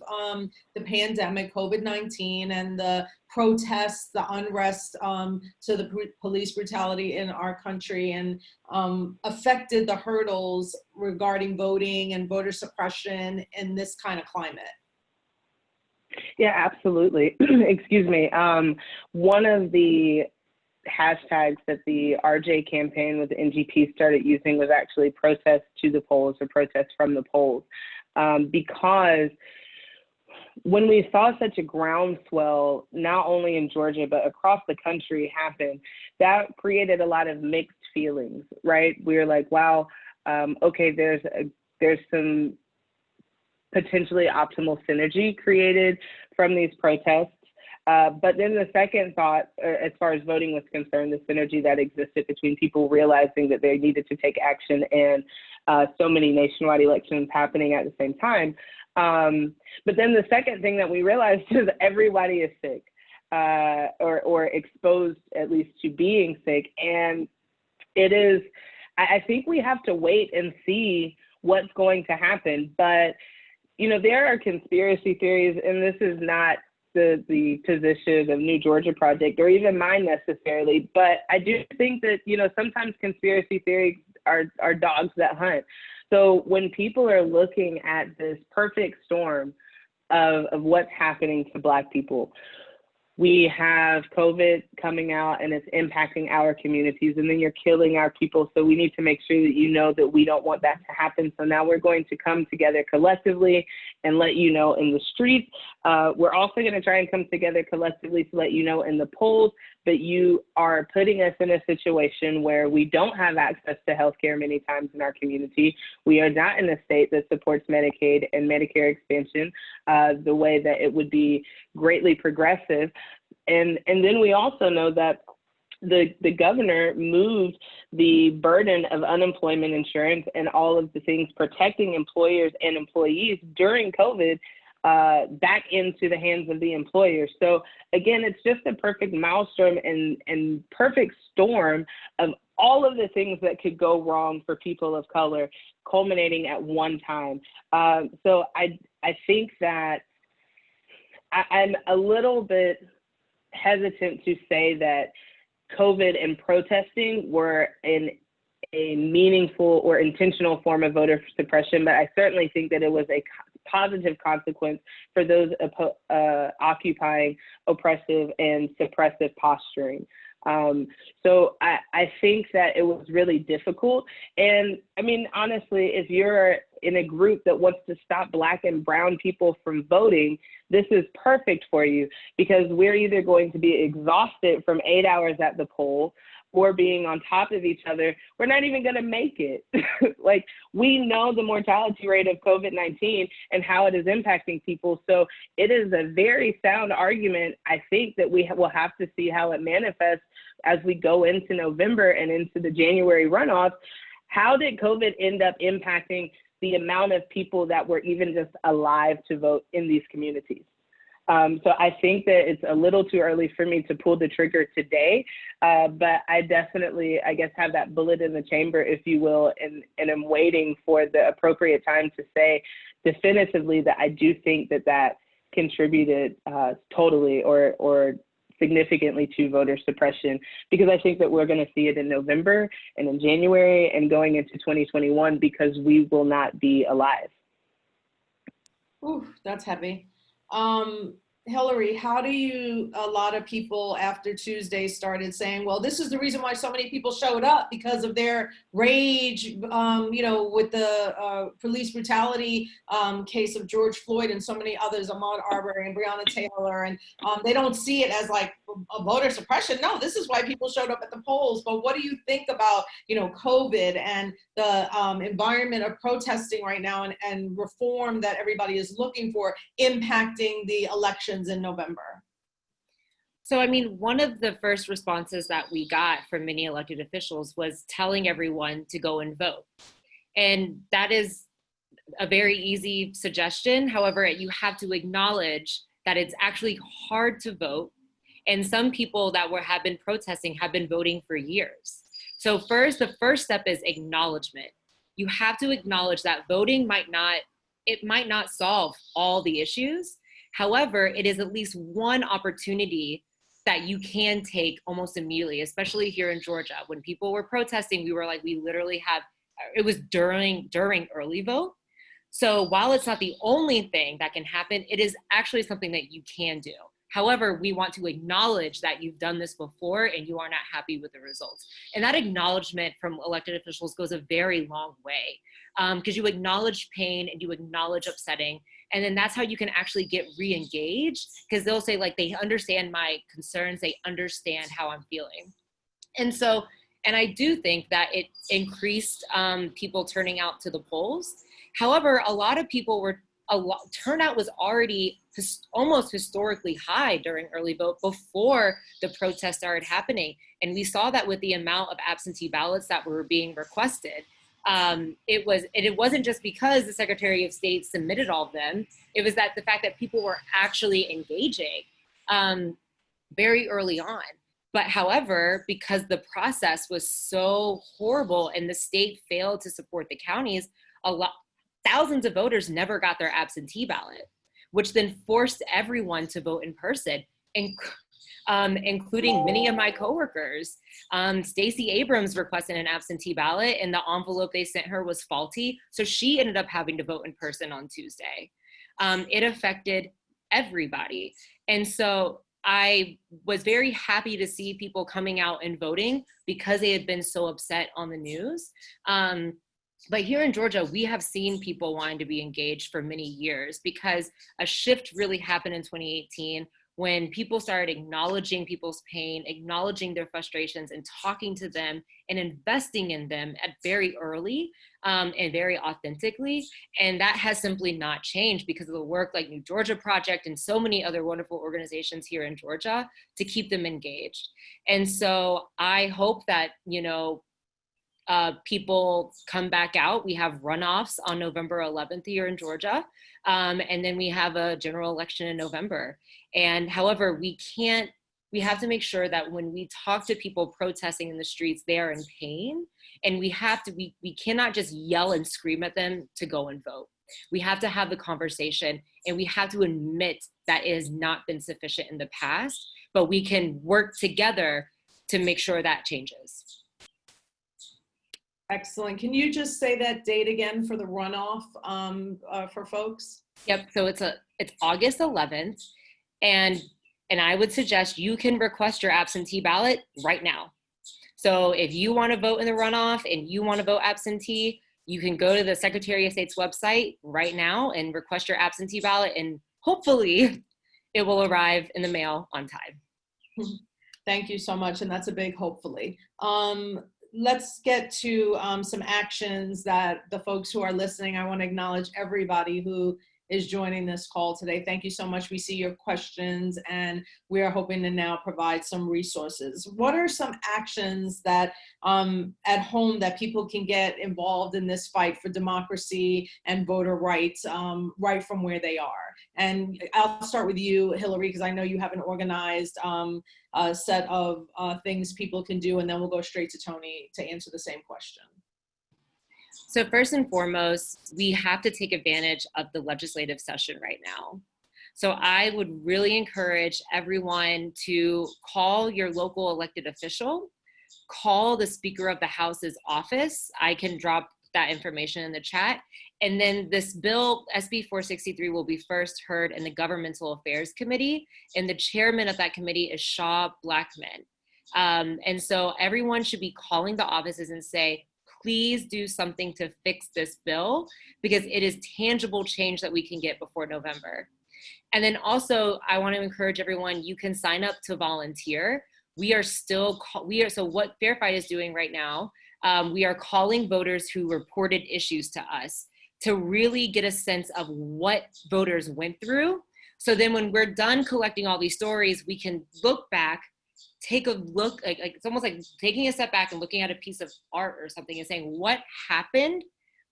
the pandemic, COVID-19, and the protests, the unrest to the police brutality in our country, and affected the hurdles regarding voting and voter suppression in this kind of climate? Yeah, absolutely. Excuse me. One of the hashtags that the RJ campaign with the NGP started using was actually protest to the polls, or protest from the polls, because when we saw such a groundswell, not only in Georgia, but across the country happen, that created a lot of mixed feelings, right? We were like, wow, okay, there's some potentially optimal synergy created from these protests. But then the second thought, as far as voting was concerned, the synergy that existed between people realizing that they needed to take action, and so many nationwide elections happening at the same time. But then the second thing that we realized is everybody is sick. or exposed at least to being sick. And it is, I think we have to wait and see what's going to happen. But, there are conspiracy theories, and this is not the position of New Georgia Project or even mine necessarily, but I do think that, sometimes conspiracy theories are dogs that hunt. So when people are looking at this perfect storm of what's happening to Black people, we have COVID coming out and it's impacting our communities, and then you're killing our people. So we need to make sure that that we don't want that to happen. So now we're going to come together collectively and let you know in the streets. We're also going to try and come together collectively to let you know in the polls, but you are putting us in a situation where we don't have access to healthcare many times in our community. We are not in a state that supports Medicaid and Medicare expansion the way that it would be greatly progressive. And then we also know that the governor moved the burden of unemployment insurance and all of the things protecting employers and employees during COVID back into the hands of the employers. So again, it's just a perfect maelstrom and perfect storm of all of the things that could go wrong for people of color culminating at one time. So I think that I'm a little bit hesitant to say that COVID and protesting were in a meaningful or intentional form of voter suppression, but I certainly think that it was a positive consequence for those occupying oppressive and suppressive posturing. So I think that it was really difficult. And I mean, honestly, if you're in a group that wants to stop Black and brown people from voting, this is perfect for you, because we're either going to be exhausted from 8 hours at the poll or being on top of each other. We're not even going to make it. Like, we know the mortality rate of COVID-19 and how it is impacting people. So it is a very sound argument. I think that we will have to see how it manifests as we go into November and into the January runoff. How did COVID end up impacting the amount of people that were even just alive to vote in these communities? So I think that it's a little too early for me to pull the trigger today, but I definitely, I guess, have that bullet in the chamber, if you will, and I'm waiting for the appropriate time to say definitively that I do think that contributed totally or significantly to voter suppression, because I think that we're going to see it in November and in January and going into 2021, because we will not be alive. Ooh, that's heavy. Hillary, how do a lot of people after Tuesday started saying, well, this is the reason why so many people showed up, because of their rage, with the police brutality case of George Floyd and so many others, Ahmaud Arbery and Breonna Taylor, and they don't see it as like a voter suppression. No, this is why people showed up at the polls. But what do you think about, COVID and the environment of protesting right now and reform that everybody is looking for impacting the elections in November? So, I mean, one of the first responses that we got from many elected officials was telling everyone to go and vote. And that is a very easy suggestion. However, you have to acknowledge that it's actually hard to vote. And some people that have been protesting have been voting for years. So the first step is acknowledgement. You have to acknowledge that voting might not solve all the issues. However, it is at least one opportunity that you can take almost immediately, especially here in Georgia. When people were protesting, we were like, it was during early vote. So while it's not the only thing that can happen, it is actually something that you can do. However, we want to acknowledge that you've done this before and you are not happy with the results. And that acknowledgement from elected officials goes a very long way, because you acknowledge pain and you acknowledge upsetting. And then that's how you can actually get re-engaged, because they'll say, like, they understand my concerns, they understand how I'm feeling. And I do think that it increased people turning out to the polls. However, a lot of people turnout was already almost historically high during early vote before the protests started happening. And we saw that with the amount of absentee ballots that were being requested. It wasn't just because the Secretary of State submitted all of them. It was that the fact that people were actually engaging. very early on. But however, because the process was so horrible and the state failed to support the counties, thousands of voters never got their absentee ballot, which then forced everyone to vote in person, including many of my coworkers. Stacey Abrams requested an absentee ballot and the envelope they sent her was faulty. So she ended up having to vote in person on Tuesday. It affected everybody. And so I was very happy to see people coming out and voting because they had been so upset on the news. But here in Georgia, we have seen people wanting to be engaged for many years because a shift really happened in 2018 when people started acknowledging people's pain, acknowledging their frustrations and talking to them and investing in them at very early and very authentically. And that has simply not changed because of the work like New Georgia Project and so many other wonderful organizations here in Georgia to keep them engaged. And so I hope that, people come back out. We have runoffs on November 11th here in Georgia. And then we have a general election in November. And however, we have to make sure that when we talk to people protesting in the streets, they are in pain. And we cannot just yell and scream at them to go and vote. We have to have the conversation and we have to admit that it has not been sufficient in the past, but we can work together to make sure that changes. Excellent. Can you just say that date again for the runoff for folks? Yep. So it's August 11th, and I would suggest you can request your absentee ballot right now. So if you want to vote in the runoff and you want to vote absentee, you can go to the Secretary of State's website right now and request your absentee ballot, and hopefully it will arrive in the mail on time. Thank you so much, and that's a big hopefully. Let's get to some actions that the folks who are listening. I want to acknowledge everybody who is joining this call today. Thank you so much. We see your questions and we are hoping to now provide some resources. What are some actions that at home that people can get involved in this fight for democracy and voter rights right from where they are? And I'll start with you, Hillary, because I know you have an organized set of things people can do, and then we'll go straight to Tony to answer the same question. So first and foremost, we have to take advantage of the legislative session right now. So I would really encourage everyone to call your local elected official, call the Speaker of the House's office. I can drop that information in the chat. And then this bill, SB 463, will be first heard in the Governmental Affairs Committee. And the chairman of that committee is Shaw Blackman. And so everyone should be calling the offices and say, please do something to fix this bill, because it is tangible change that we can get before November. And then also, I want to encourage everyone, you can sign up to volunteer. So what Fair Fight is doing right now, we are calling voters who reported issues to us to really get a sense of what voters went through. So then when we're done collecting all these stories, we can look back, take a look, like it's almost like taking a step back and looking at a piece of art or something and saying, what happened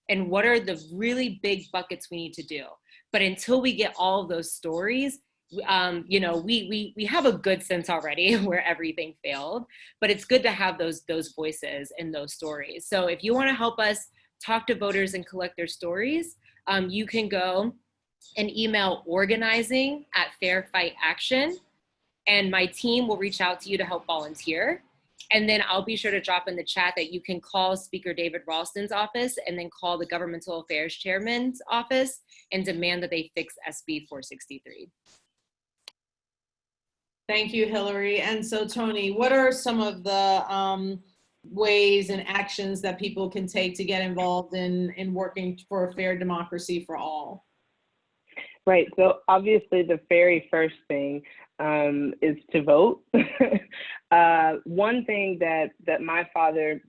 and what are the really big buckets we need to do? But until we get all of those stories, we have a good sense already where everything failed, but it's good to have those voices and those stories. So if you want to help us talk to voters and collect their stories, you can go and email organizing@Fair-Fight-Action, and my team will reach out to you to help volunteer. And then I'll be sure to drop in the chat that you can call Speaker David Ralston's office and then call the Governmental Affairs Chairman's office and demand that they fix SB 463. Thank you, Hillary. And so, Tony, what are some of the ways and actions that people can take to get involved in working for a fair democracy for all? Right. So obviously the very first thing is to vote. One thing that my father,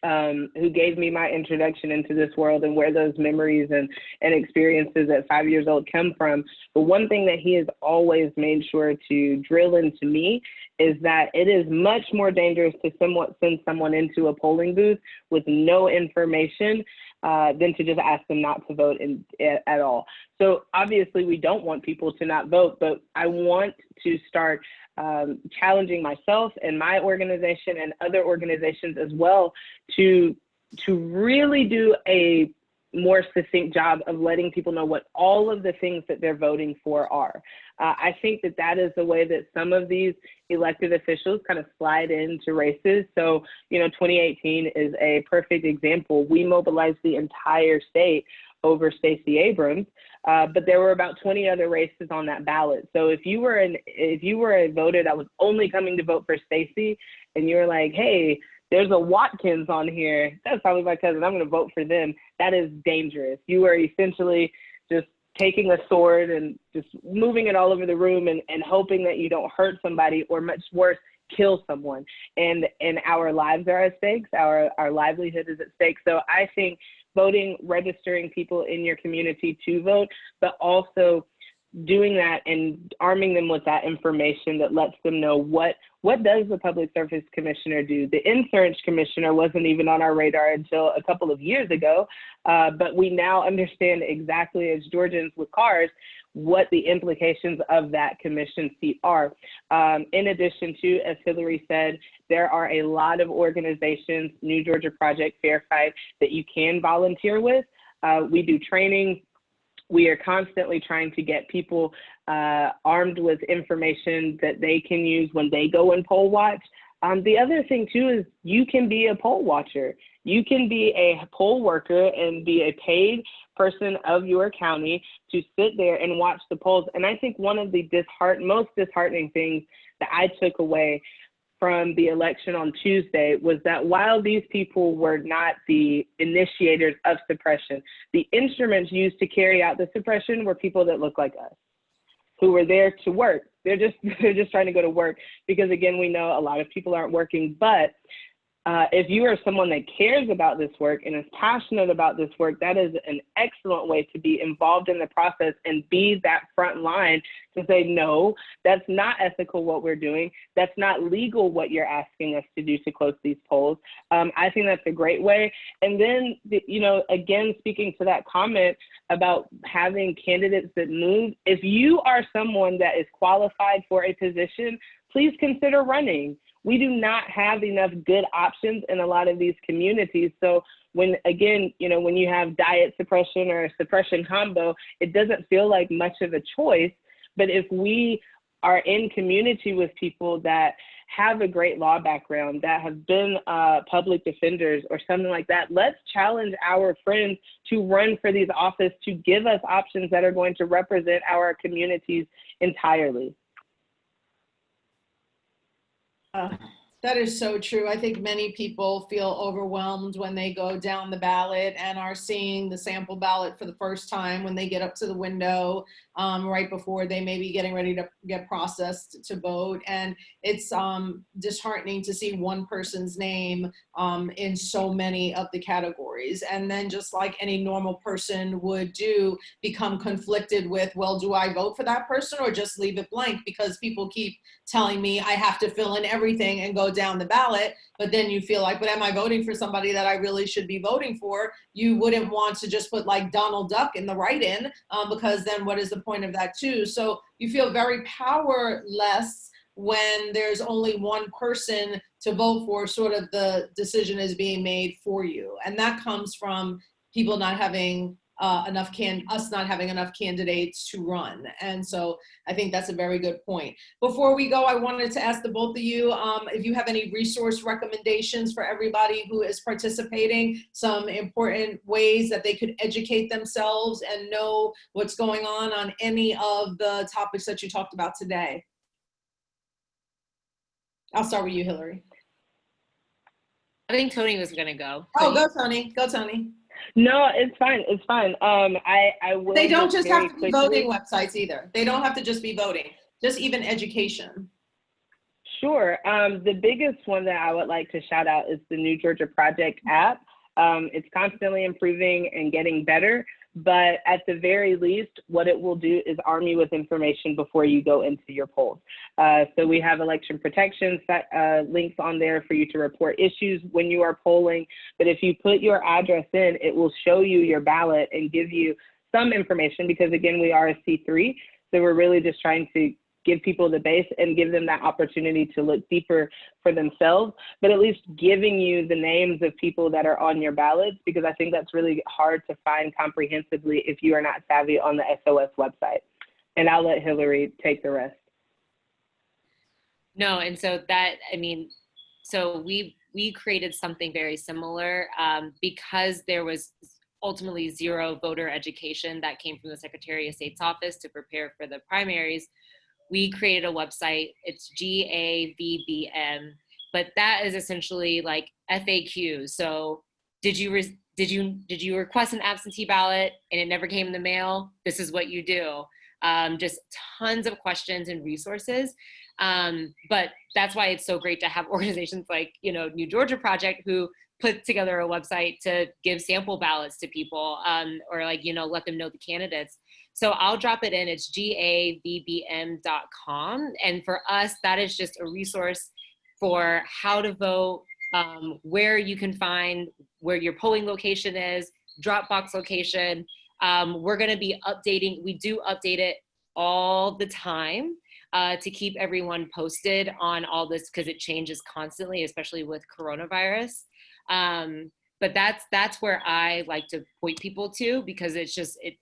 who gave me my introduction into this world and where those memories and experiences at 5 years old come from, but one thing that he has always made sure to drill into me is that it is much more dangerous to send someone into a polling booth with no information than to just ask them not to vote at all. So obviously we don't want people to not vote, but I want to start challenging myself and my organization and other organizations as well to really do a more succinct job of letting people know what all of the things that they're voting for are. I think that that is the way that some of these elected officials kind of slide into races. So, 2018 is a perfect example. We mobilized the entire state over Stacey Abrams, but there were about 20 other races on that ballot. So if you were a voter that was only coming to vote for Stacey, and you're like, hey, there's a Watkins on here, that's probably my cousin, I'm going to vote for them. That is dangerous. You are essentially just taking a sword and just moving it all over the room and hoping that you don't hurt somebody, or much worse, kill someone. And our lives are at stake. Our livelihood is at stake. So I think voting, registering people in your community to vote, but also doing that and arming them with that information that lets them know what does the Public Service Commissioner do. The Insurance Commissioner wasn't even on our radar until a couple of years ago, but we now understand exactly, as Georgians with cars, what the implications of that commission seat are. In addition to, as Hillary said, there are a lot of organizations, New Georgia Project, Fair Fight, that you can volunteer with. We do training. We are constantly trying to get people armed with information that they can use when they go and poll watch. The other thing too is you can be a poll watcher. You can be a poll worker and be a paid person of your county to sit there and watch the polls. And I think one of the most disheartening things that I took away from the election on Tuesday was that while these people were not the initiators of suppression, the instruments used to carry out the suppression were people that look like us, who were there to work. They're just trying to go to work, because again, we know a lot of people aren't working. But if you are someone that cares about this work and is passionate about this work, that is an excellent way to be involved in the process and be that front line to say, no, that's not ethical what we're doing. That's not legal what you're asking us to do to close these polls. I think that's a great way. And then, again, speaking to that comment about having candidates that move, if you are someone that is qualified for a position, please consider running. We do not have enough good options in a lot of these communities. So when you have diet suppression or a suppression combo, it doesn't feel like much of a choice. But if we are in community with people that have a great law background, that have been public defenders or something like that, let's challenge our friends to run for these offices, to give us options that are going to represent our communities entirely. That is so true. I think many people feel overwhelmed when they go down the ballot and are seeing the sample ballot for the first time when they get up to the window right before they may be getting ready to get processed to vote. And it's disheartening to see one person's name in so many of the categories. And then, just like any normal person would do, become conflicted with, well, do I vote for that person or just leave it blank? Because people keep telling me I have to fill in everything and go down the ballot. But then you feel like, but am I voting for somebody that I really should be voting for? You wouldn't want to just put like Donald Duck in the write-in, because then what is the point of that too? So you feel very powerless when there's only one person to vote for. Sort of the decision is being made for you. And that comes from people not having us not having enough candidates to run. And so I think that's a very good point. Before we go, I wanted to ask the both of you if you have any resource recommendations for everybody who is participating, some important ways that they could educate themselves and know what's going on any of the topics that you talked about today. I'll start with you, Hillary. I think Tony was going to go. Oh, go Tony. Go Tony. No, it's fine. It's fine. I will. They don't just have to be voting websites either. They don't have to just be voting, just even education. Sure. The biggest one that I would like to shout out is the New Georgia Project app. It's constantly improving and getting better, but at the very least, what it will do is arm you with information before you go into your polls. So we have election protection links on there for you to report issues when you are polling. But if you put your address in, it will show you your ballot and give you some information, because again, we are a C3. So we're really just trying to give people the base and give them that opportunity to look deeper for themselves, but at least giving you the names of people that are on your ballots, because I think that's really hard to find comprehensively if you are not savvy on the SOS website. And I'll let Hillary take the rest. No, and so that, I mean, so we created something very similar because there was ultimately zero voter education that came from the Secretary of State's office to prepare for the primaries. We created a website. It's GAVBM, but that is essentially like FAQ. So did you request an absentee ballot and it never came in the mail? This is what you do. Just tons of questions and resources. But that's why it's so great to have organizations like, New Georgia Project, who put together a website to give sample ballots to people, or let them know the candidates. So I'll drop it in. It's gavbm.com. And for us, that is just a resource for how to vote, where you can find where your polling location is, Dropbox location. We're going to be updating. We do update it all the time to keep everyone posted on all this, because it changes constantly, especially with coronavirus. But that's where I like to point people to, because it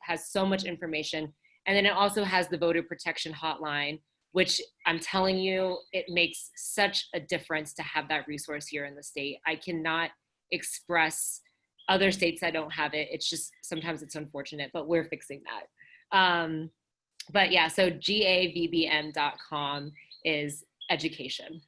has so much information. And then it also has the voter protection hotline, which I'm telling you, it makes such a difference to have that resource here in the state. I cannot express other states that don't have it. It's just, sometimes it's unfortunate, but we're fixing that. But yeah, so gavbm.com is education.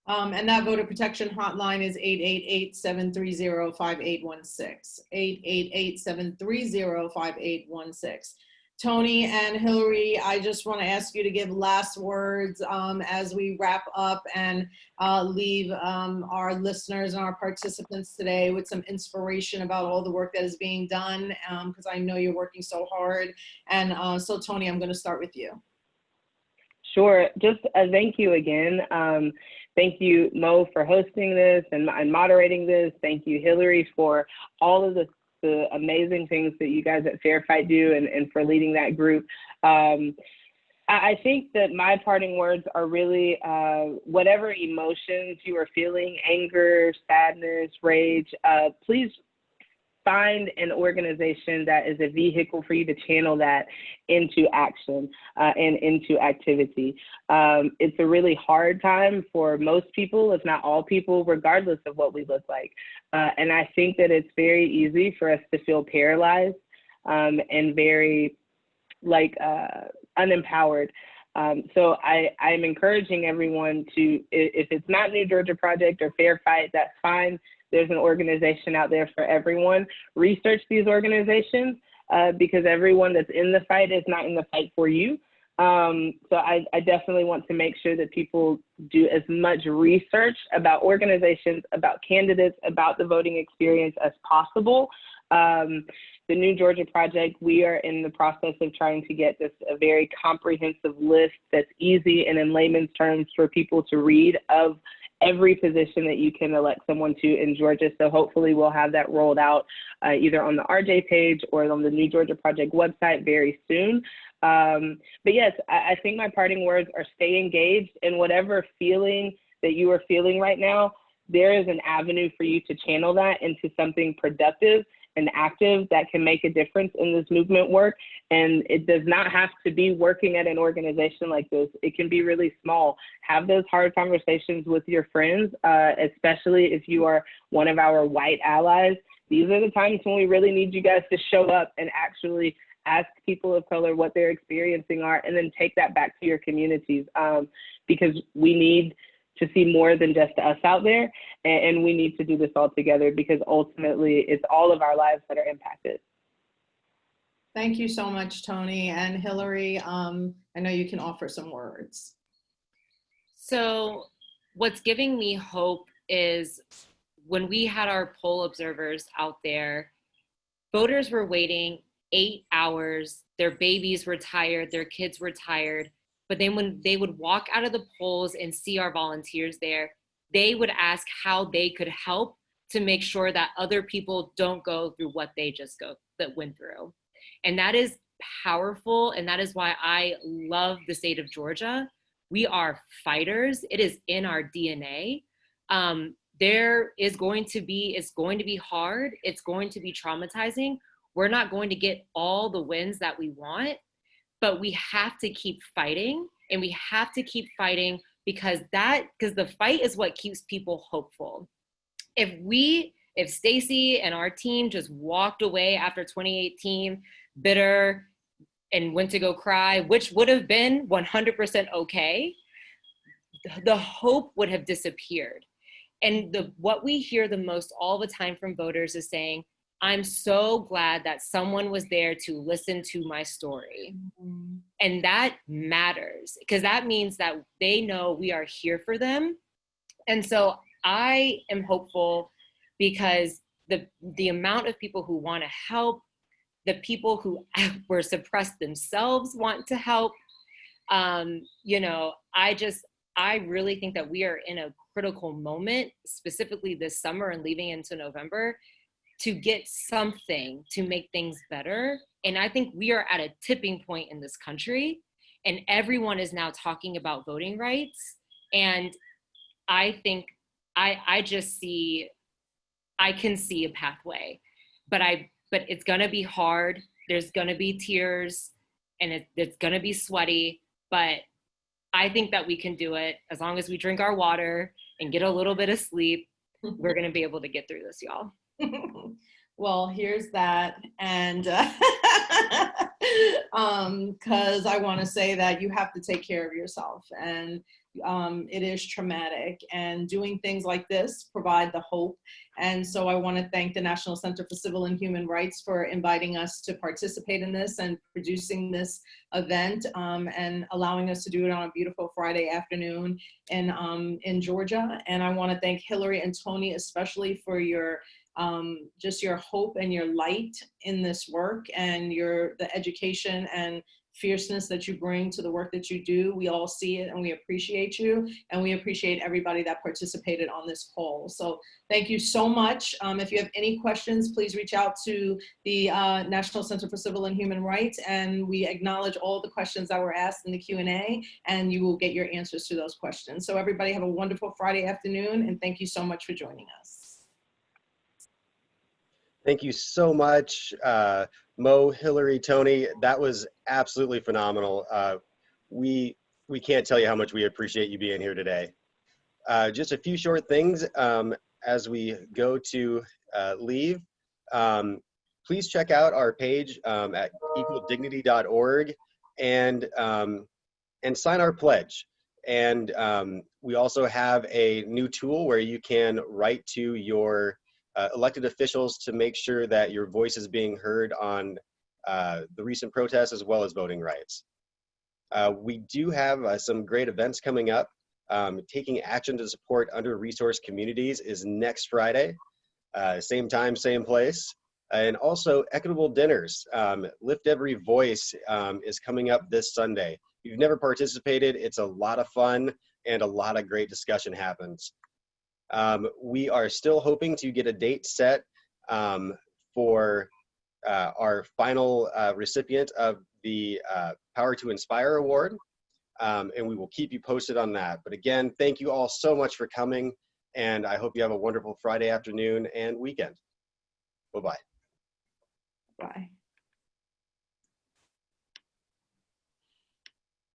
And that voter protection hotline is 888-730-5816, 888-730-5816. Tony and Hillary, I just want to ask you to give last words as we wrap up and leave our listeners and our participants today with some inspiration about all the work that is being done, because I know you're working so hard. And so Tony, I'm going to start with you. Sure. Just thank you again. Thank you, Mo, for hosting this and moderating this. Thank you, Hillary, for all of the amazing things that you guys at Fair Fight do, and for leading that group. I think that my parting words are really whatever emotions you are feeling, anger, sadness, rage, please find an organization that is a vehicle for you to channel that into action and into activity. It's a really hard time for most people, if not all people, regardless of what we look like. And I think that it's very easy for us to feel paralyzed and very unempowered. So I'm encouraging everyone to, if it's not New Georgia Project or Fair Fight, that's fine. There's an organization out there for everyone. Research these organizations because everyone that's in the fight is not in the fight for you. So I definitely want to make sure that people do as much research about organizations, about candidates, about the voting experience as possible. The New Georgia Project, we are in the process of trying to get a very comprehensive list that's easy and in layman's terms for people to read of every position that you can elect someone to in Georgia. So hopefully we'll have that rolled out either on the RJ page or on the New Georgia Project website very soon. But yes, I think my parting words are stay engaged, and whatever feeling that you are feeling right now, there is an avenue for you to channel that into something productive and active that can make a difference in this movement work. And it does not have to be working at an organization like this. It can be really small. Have those hard conversations with your friends, especially if you are one of our white allies. These are the times when we really need you guys to show up and actually ask people of color what they're experiencing are, and then take that back to your communities, because we need to see more than just us out there, and we need to do this all together, because ultimately it's all of our lives that are impacted. Thank you so much, Tony. And Hillary, I know you can offer some words. So what's giving me hope is when we had our poll observers out there, voters were waiting 8 hours, their babies were tired, their kids were tired. But then when they would walk out of the polls and see our volunteers there, they would ask how they could help to make sure that other people don't go through what they went through. And that is powerful. And that is why I love the state of Georgia. We are fighters. It is in our DNA. It's going to be hard. It's going to be traumatizing. We're not going to get all the wins that we want, but we have to keep fighting, and we have to keep fighting because the fight is what keeps people hopeful. If Stacey and our team just walked away after 2018, bitter, and went to go cry, which would have been 100% okay, the hope would have disappeared. And what we hear the most all the time from voters is saying, I'm so glad that someone was there to listen to my story. Mm-hmm. And that matters, because that means that they know we are here for them. And so I am hopeful because the amount of people who want to help, the people who were suppressed themselves want to help. I really think that we are in a critical moment, specifically this summer and leading into November, to get something to make things better. And I think we are at a tipping point in this country, and everyone is now talking about voting rights. And I think I can see a pathway, but it's gonna be hard. There's gonna be tears, and it's gonna be sweaty, but I think that we can do it as long as we drink our water and get a little bit of sleep. We're gonna be able to get through this, y'all. Well, here's that. And because I want to say that you have to take care of yourself, and it is traumatic, and doing things like this provide the hope. And so I want to thank the National Center for Civil and Human Rights for inviting us to participate in this and producing this event, and allowing us to do it on a beautiful Friday afternoon in Georgia. And I want to thank Hillary and Tony especially for your just your hope and your light in this work, and the education and fierceness that you bring to the work that you do. We all see it, and we appreciate you, and we appreciate everybody that participated on this call. So thank you so much. If you have any questions, please reach out to the National Center for Civil and Human Rights, and we acknowledge all the questions that were asked in the Q&A, and you will get your answers to those questions. So everybody have a wonderful Friday afternoon, and thank you so much for joining us. Thank you so much, Mo, Hillary, Tony. That was absolutely phenomenal. We can't tell you how much we appreciate you being here today. Just a few short things as we go to leave. Please check out our page at equaldignity.org and sign our pledge. And we also have a new tool where you can write to your elected officials to make sure that your voice is being heard on the recent protests as well as voting rights. We do have some great events coming up. Taking action to support under-resourced communities is next Friday, same time, same place. And also equitable dinners. Lift Every Voice is coming up this Sunday. If you've never participated, it's a lot of fun and a lot of great discussion happens. We are still hoping to get a date set for our final recipient of the Power to Inspire Award, and we will keep you posted on that. But again, thank you all so much for coming, and I hope you have a wonderful Friday afternoon and weekend. Bye-bye. Bye.